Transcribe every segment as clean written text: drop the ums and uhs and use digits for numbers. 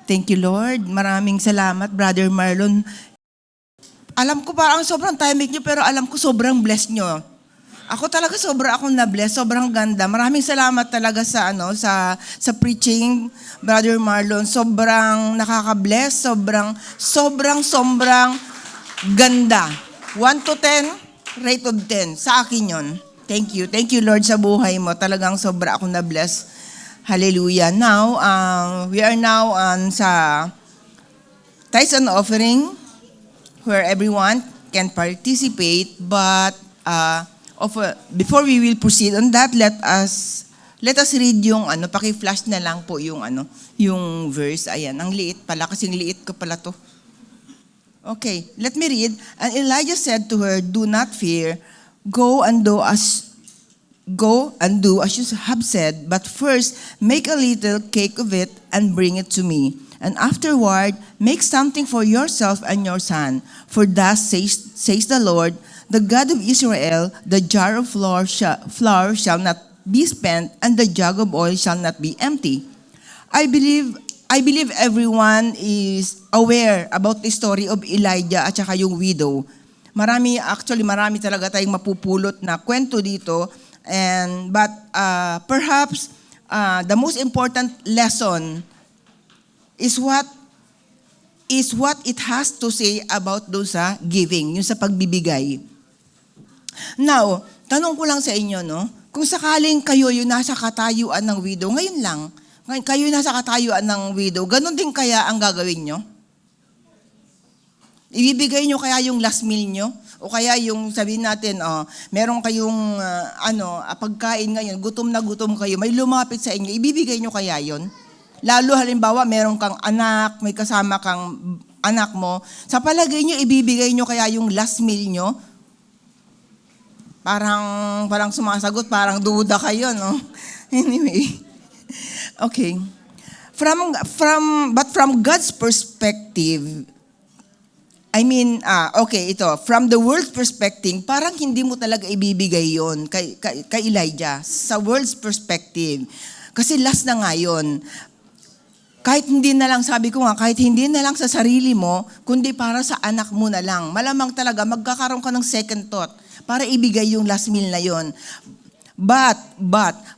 Thank you, Lord. Maraming salamat, Brother Marlon. Alam ko parang sobrang timing niyo, pero alam ko sobrang blessed niyo. Ako talaga akong na-bless, sobrang ganda. Maraming salamat talaga sa sa preaching, Brother Marlon. Sobrang nakaka-bless, sobrang ganda. 1 to 10, rate of 10. Sa akin 'yon. Thank you. Thank you, Lord, sa buhay mo. Talagang sobra akong na-bless. Hallelujah. Now, we are now on sa tithes and offering, where everyone can participate, but before we will proceed on that, let us read yung paki-flash na lang po yung yung verse. Ayan, ang liit pala, kasing liit ko pala to. Okay, let me read. And Elijah said to her, "Do not fear. Go and do as you have said, but first make a little cake of it and bring it to me. And afterward, make something for yourself and your son. For thus says the Lord, the God of Israel, the jar of flour shall not be spent, and the jug of oil shall not be empty." I believe everyone is aware about the story of Elijah at saka yung widow. Marami talaga tayong mapupulot na kwento dito. But perhaps the most important lesson is what it has to say about doon sa giving, yung sa pagbibigay. Now, tanong ko lang sa inyo, no? Kung sakaling kayo yung nasa katayuan ng widow, ngayon kayo nasa katayuan ng widow, ganun din kaya ang gagawin nyo? Ibibigay nyo kaya yung last meal nyo? O kaya yung sabihin natin, meron kayong pagkain ngayon, gutom na gutom kayo, may lumapit sa inyo, ibibigay nyo kaya yon? Lalo halimbawa, meron kang anak, may kasama kang anak mo, sa palagay nyo, ibibigay nyo kaya yung last meal nyo? Parang sumasagot, parang duda kayo, no? Anyway, okay. But from God's perspective, from the world's perspective, parang hindi mo talaga ibibigay yon kay Elijah. Sa world's perspective. Kasi last na nga yun. Kahit hindi na lang sa sarili mo, kundi para sa anak mo na lang. Malamang talaga, magkakaroon ka ng second thought para ibigay yung last meal na yon. But,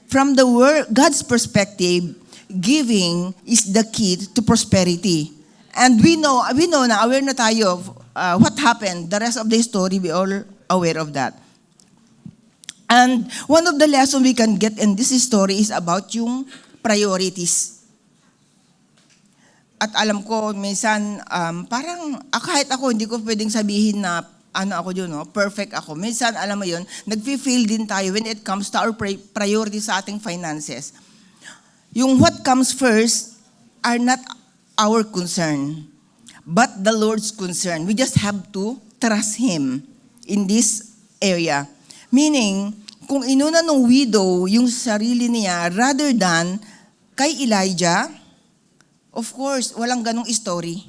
from the God's perspective, giving is the key to prosperity. And we know na, aware na tayo of what happened. The rest of the story, we all aware of that. And one of the lessons we can get in this story is about yung priorities. At alam ko, minsan, kahit ako, hindi ko pwedeng sabihin na, perfect ako. Minsan, alam mo yun, nag-fail din tayo when it comes to our priorities sa ating finances. Yung what comes first are not our concern, but the Lord's concern. We just have to trust Him in this area. Meaning, kung inuna ng widow yung sarili niya rather than kay Elijah, of course, walang ganong story.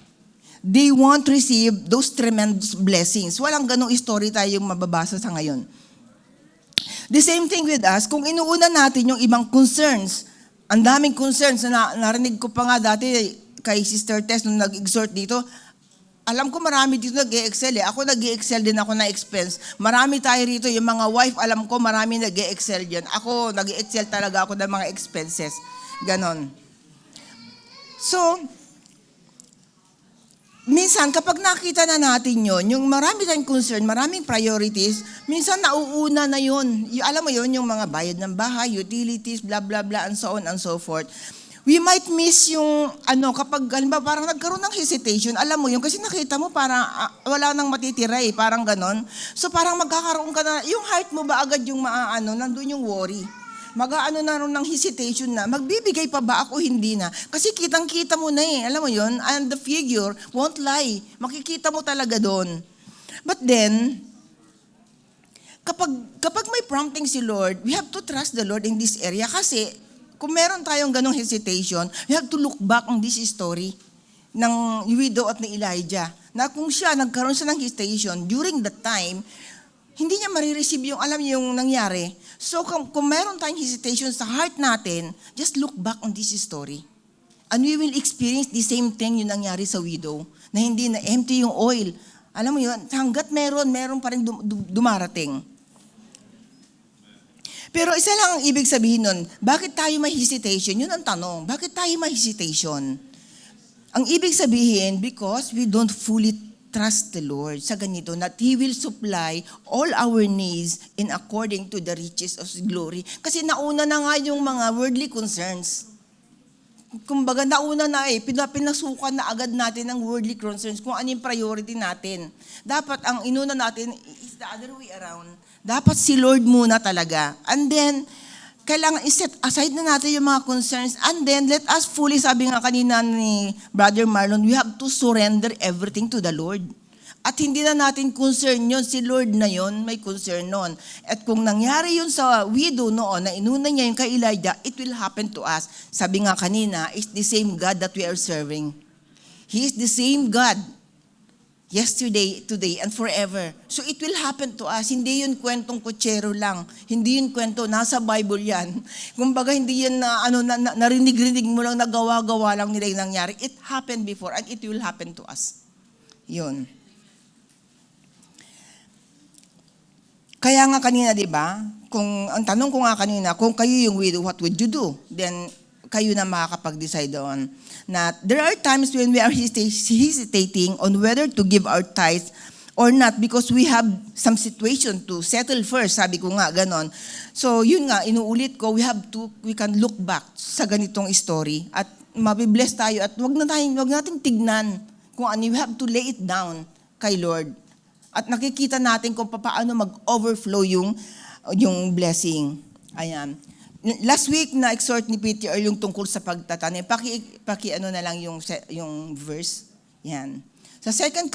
They won't receive those tremendous blessings. Walang ganong story tayong mababasa sa ngayon. The same thing with us, kung inuuna natin yung ibang concerns, ang daming concerns na narinig ko pa nga dati kay Sister Tess nung nag-exhort dito, alam ko marami dito nag-e-excel eh. Ako nag-e-excel din ako na expense. Marami tayo rito, yung mga wife, alam ko marami nag-e-excel dyan. Ako, nag-e-excel talaga ako ng mga expenses. Ganon. So, minsan kapag nakita na natin yon, yung marami tayong concern, maraming priorities, minsan nauuna na yun. Alam mo yun, yung mga bayad ng bahay, utilities, blah, blah, blah, and so on and so forth. We might miss yung, kapag, halimbawa, parang nagkaroon ng hesitation, alam mo yun, kasi nakita mo parang wala nang matitira eh, parang ganon. So parang magkakaroon ka na, yung heart mo ba agad yung nandun yung worry. Na rin ng hesitation na, magbibigay pa ba ako, hindi na. Kasi kitang-kita mo na eh, alam mo yun, and the figure won't lie. Makikita mo talaga doon. But then, kapag may prompting si Lord, we have to trust the Lord in this area kasi, kung meron tayong ganong hesitation, we have to look back on this story ng widow at ni Elijah. Na kung nagkaroon siya ng hesitation, during that time, hindi niya marireceive yung nangyari. So kung meron tayong hesitation sa heart natin, just look back on this story. And we will experience the same thing yung nangyari sa widow, na hindi na empty yung oil. Alam mo yun, hanggat meron pa rin dumarating. Pero isa lang ang ibig sabihin nun, bakit tayo may hesitation? Yun ang tanong, bakit tayo may hesitation? Ang ibig sabihin, because we don't fully trust the Lord sa ganito, that He will supply all our needs in according to the riches of His glory. Kasi nauna na nga yung mga worldly concerns. Kumbaga, nauna na pinasukan na agad natin ang worldly concerns kung ano yung priority natin. Dapat ang inuna natin is the other way around. Dapat si Lord muna talaga. And then, kailangan i-set aside na natin yung mga concerns. And then, let us fully, sabi nga kanina ni Brother Marlon, we have to surrender everything to the Lord. At hindi na natin concern yun. Si Lord na yun, may concern nun. At kung nangyari yun sa widow noon, na inuna niya yung kay Elijah, it will happen to us. Sabi nga kanina, it's the same God that we are serving. He is the same God. Yesterday, today, and forever. So it will happen to us. Hindi yun kwentong kutsero lang. Hindi yun kwento, nasa Bible yan. Kumbaga, hindi yan narinig-rinig mo lang, nagawa-gawa lang nila yung nangyari. It happened before and it will happen to us. Yun. Kaya nga kanina, di ba? Ang tanong ko nga kanina, kung kayo yung widow, what would you do? Then, kayo na makakapag-decide on. Na there are times when we are hesitating on whether to give our tithes or not because we have some situation to settle first. Sabi ko nga, ganon. So, yun nga, inuulit ko, we can look back sa ganitong story at mabibless tayo at wag natin tignan kung ano, we have to lay it down kay Lord. At nakikita natin kung paano mag-overflow yung blessing. Ayan. Last week na exhort ni Peter yung tungkol sa pagtatanim. Ano na lang yung verse. Yan. Sa 2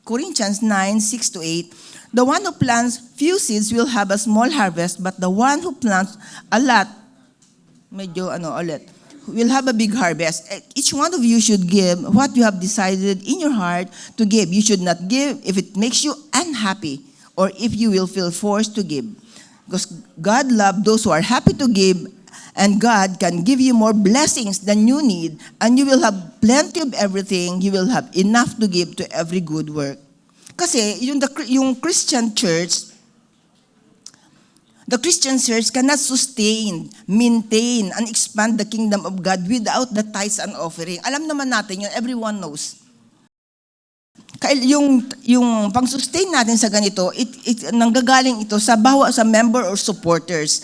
Corinthians 9:6-8, the one who plants few seeds will have a small harvest, but the one who plants a lot, will have a big harvest. Each one of you should give what you have decided in your heart to give. You should not give if it makes you unhappy or if you will feel forced to give. Because God loves those who are happy to give, and God can give you more blessings than you need, and you will have plenty of everything. You will have enough to give to every good work. Kasi yung Christian church, the Christian church cannot sustain, maintain, and expand the kingdom of God without the tithes and offering. Alam naman natin yun, everyone knows. Yung pang-sustain natin sa ganito, nanggagaling ito sa member or supporters.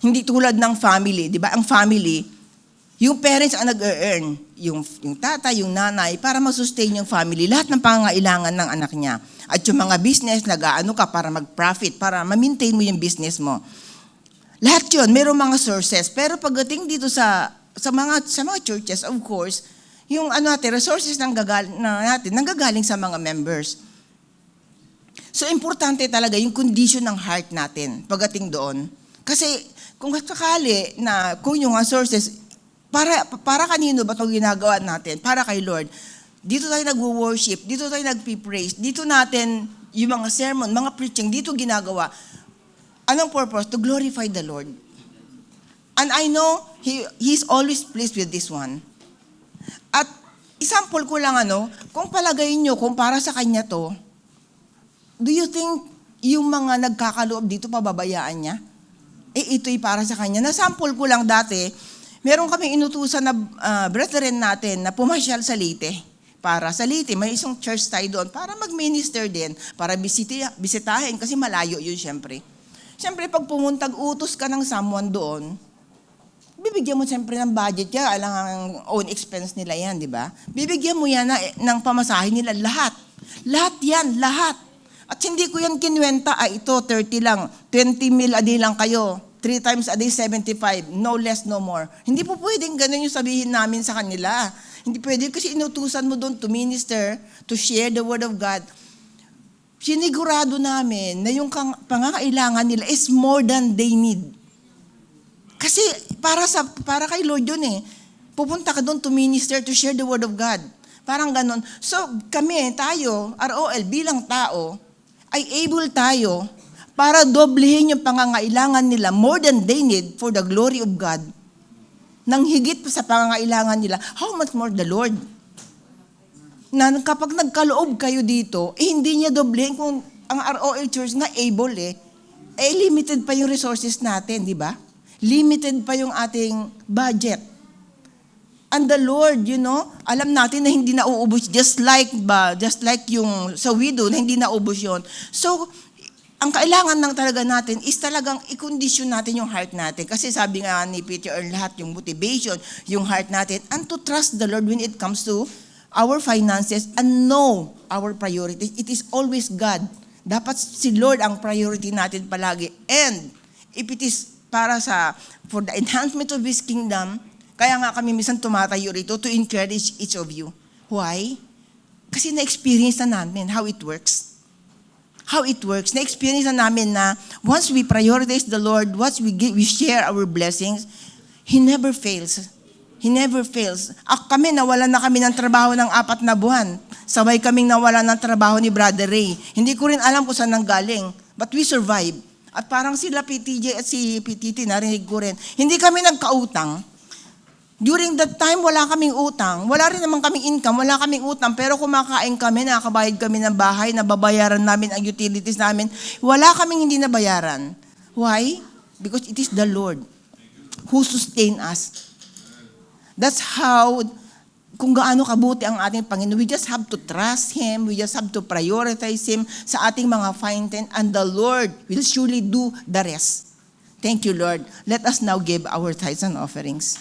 Hindi tulad ng family, di ba? Ang family, yung parents ang nag-earn, yung tatay, yung nanay, para ma-sustain yung family, lahat ng pangangailangan ng anak niya. At yung mga business, nag-aano ka para mag-profit, para ma-maintain mo yung business mo. Lahat yun, mayroong mga sources. Pero pagdating dito sa mga churches, of course, yung resources nanggagaling sa mga members. So, importante talaga yung condition ng heart natin pagdating doon. Kasi, kung sakali na kung yung sources, para kanino ba ito ginagawa natin? Para kay Lord. Dito tayo nag-worship, dito tayo nag-praise, dito natin yung mga sermon, mga preaching, dito ginagawa. Anong purpose? To glorify the Lord. And I know He's always pleased with this one. At isample ko lang kung palagayin nyo, kung para sa Kanya to, do you think yung mga nagkakaloob dito pababayaan niya? Ito'y para sa Kanya. Nasample ko lang dati, meron kami inutusan na brethren natin na pumasyal sa Leyte. Para sa Leyte, may isang church tayo doon para mag-minister din, para bisitahin, kasi malayo yun syempre. Syempre, pag utos ka ng someone doon, bibigyan mo siyempre ng budget yan, alang ang own expense nila yan, di ba? Bibigyan mo yan ng pamasahe nila, lahat. Lahat yan, lahat. At hindi ko yan kinwenta, ito 30 lang, 20 mil a day lang kayo, 3 times a day, 75, no less, no more. Hindi po pwedeng ganun yung sabihin namin sa kanila. Hindi pwede kasi inutusan mo doon to minister, to share the word of God. Sinigurado namin na yung pangangailangan nila is more than they need. Kasi para kay Lord yun Pupunta ka doon to minister, to share the word of God. Parang ganon. So tayo, ROL, bilang tao, ay able tayo para doblehin yung pangangailangan nila more than they need for the glory of God. nang higit pa sa pangangailangan nila, how much more the Lord? Na kapag nagkaloob kayo dito, hindi niya doblehin kung ang ROA Church nga able limited pa yung resources natin, di ba? Limited pa yung ating budget. And the Lord, alam natin na hindi nauubos just like yung sa widow na hindi naubos yon. So, ang kailangan lang talaga natin is talagang i-condition natin yung heart natin. Kasi sabi nga ni Peter lahat, yung motivation, yung heart natin, and to trust the Lord when it comes to our finances and know our priorities. It is always God. Dapat si Lord ang priority natin palagi. And if it is for the enhancement of His kingdom, kaya nga kami minsan tumatayo rito to encourage each of you. Why? Kasi na-experience na namin how it works. Na-experience na namin na once we prioritize the Lord, once we share our blessings, He never fails. Kami, nawalan na kami ng trabaho ng 4 na buwan. Sabay kaming nawalan ng trabaho ni Brother Ray. Hindi ko rin alam kung saan nanggaling. But we survived. At parang sila PTJ at si PTT, narinig ko rin. Hindi kami nagkautang. During that time, wala kaming utang. Wala rin naman kaming income, wala kaming utang. Pero kumakain kami, nakakabayad kami ng bahay, nababayaran namin ang utilities namin. Wala kaming hindi nabayaran. Why? Because it is the Lord who sustain us. That's how, kung gaano kabuti ang ating Panginoon, we just have to trust Him, we just have to prioritize Him sa ating mga fountain, and the Lord will surely do the rest. Thank you, Lord. Let us now give our tithes and offerings.